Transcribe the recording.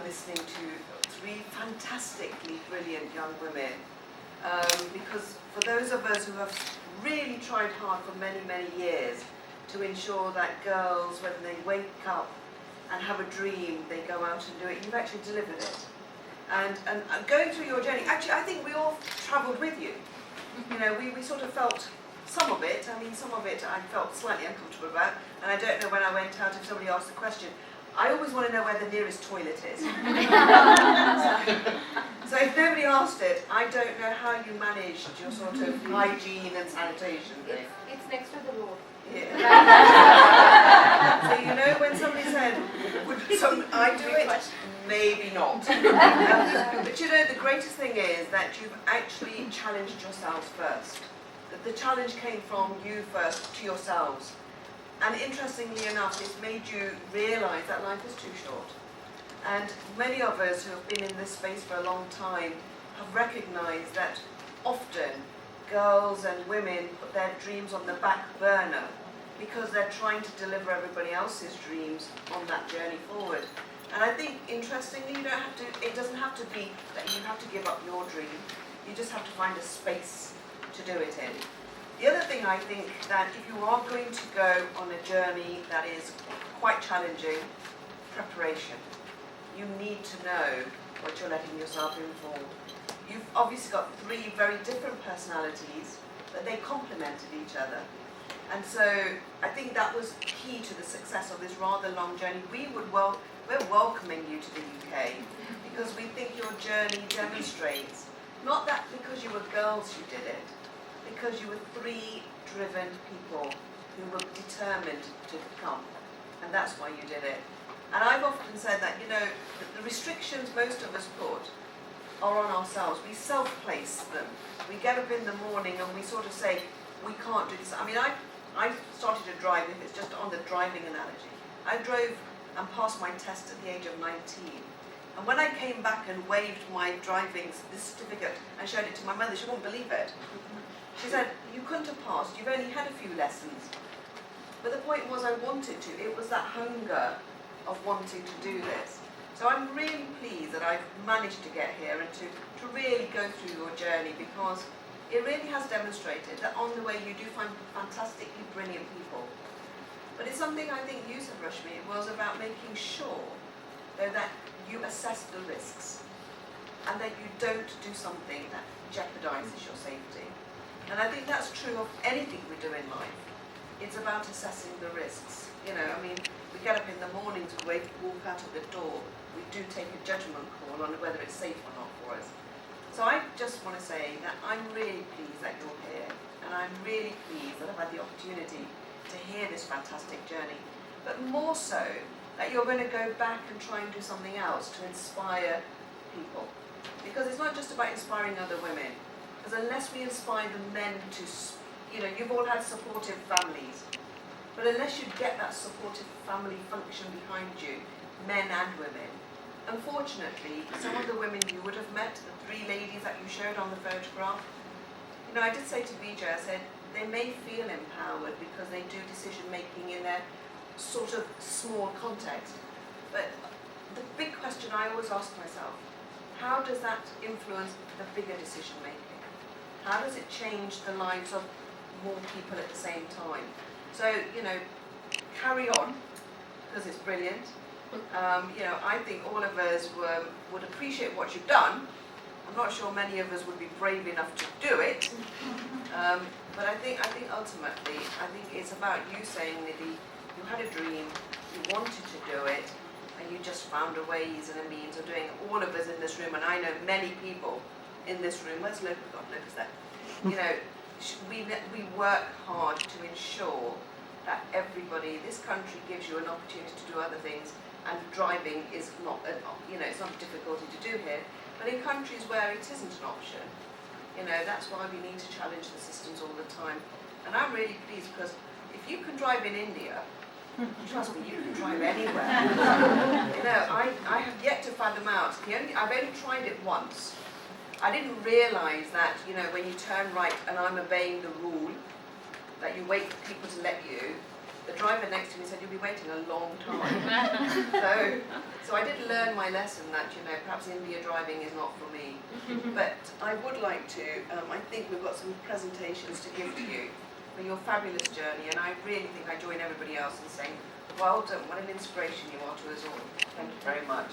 listening to three fantastically brilliant young women. Because for those of us who have really tried hard for many, many years to ensure that girls, when they wake up and have a dream, they go out and do it, you've actually delivered it. And going through your journey, actually I think we all travelled with you. You know, we sort of felt some of it. I mean, some of it I felt slightly uncomfortable about, and I don't know when I went out if somebody asked the question. I always want to know where the nearest toilet is. So if nobody asked it, I don't know how you managed your sort of hygiene and sanitation thing. It's next to the road. Yeah. So you know when somebody said, would I do it? Maybe not. But you know, the greatest thing is that you've actually challenged yourselves first. That the challenge came from you first to yourselves. And interestingly enough, it's made you realise that life is too short. And many of us who have been in this space for a long time have recognised that often girls and women put their dreams on the back burner because they're trying to deliver everybody else's dreams on that journey forward. And I think, interestingly, it doesn't have to be that you have to give up your dream. You just have to find a space to do it in. The other thing I think that if you are going to go on a journey that is quite challenging, preparation. You need to know what you're letting yourself in for. You've obviously got three very different personalities, but they complemented each other. And so I think that was key to the success of this rather long journey. We're welcoming you to the UK because we think your journey demonstrates, not that because you were girls you did it, because you were three driven people who were determined to come. And that's why you did it. And I've often said that, you know, the restrictions most of us put are on ourselves. We self-place them. We get up in the morning and we sort of say, we can't do this. I mean, I started to drive, if it's just on the driving analogy. I drove and passed my test at the age of 19. And when I came back and waved my driving certificate and showed it to my mother, she wouldn't believe it. She said, you couldn't have passed, you've only had a few lessons. But the point was I wanted to. It was that hunger of wanting to do this. So I'm really pleased that I've managed to get here and to really go through your journey, because it really has demonstrated that on the way you do find fantastically brilliant people. But it's something I think you said, Rashmi, it was about making sure though that you assess the risks and that you don't do something that jeopardizes your safety. And I think that's true of anything we do in life. It's about assessing the risks. You know, I mean, we get up in the morning to walk out of the door. We do take a judgment call on whether it's safe or not for us. So I just want to say that I'm really pleased that you're here, and I'm really pleased that I've had the opportunity to hear this fantastic journey. But more so, that you're going to go back and try and do something else to inspire people. Because it's not just about inspiring other women. Because unless we inspire the men to, you know, you've all had supportive families. But unless you get that supportive family function behind you, men and women, unfortunately, some of the women you would have met, the three ladies that you showed on the photograph, you know, I did say to Vijay, I said, they may feel empowered because they do decision making in their sort of small context. But the big question I always ask myself, how does that influence the bigger decision making? How does it change the lives of more people at the same time? So, you know, carry on, because it's brilliant. You know, I think all of us would appreciate what you've done. I'm not sure many of us would be brave enough to do it. But I think ultimately, I think it's about you saying, Nidhi, you had a dream, you wanted to do it, and you just found a ways and a means of doing it. All of us in this room, and I know many people in this room, where's Luke? We've got Lucas there. You know, we work hard to ensure that everybody, this country gives you an opportunity to do other things, and driving is not, you know, it's not a difficulty to do here. But in countries where it isn't an option, you know, that's why we need to challenge the systems all the time. And I'm really pleased because if you can drive in India, trust me, you can drive anywhere. You know, I have yet to fathom out. I've only tried it once. I didn't realise that, you know, when you turn right and I'm obeying the rule, that you wait for people to let you, the driver next to me said, "You'll be waiting a long time." so I did learn my lesson that, you know, perhaps India driving is not for me. But I would like to, I think we've got some presentations to give to you for your fabulous journey, and I really think I join everybody else in saying, well done, what an inspiration you are to us all. Thank you very much.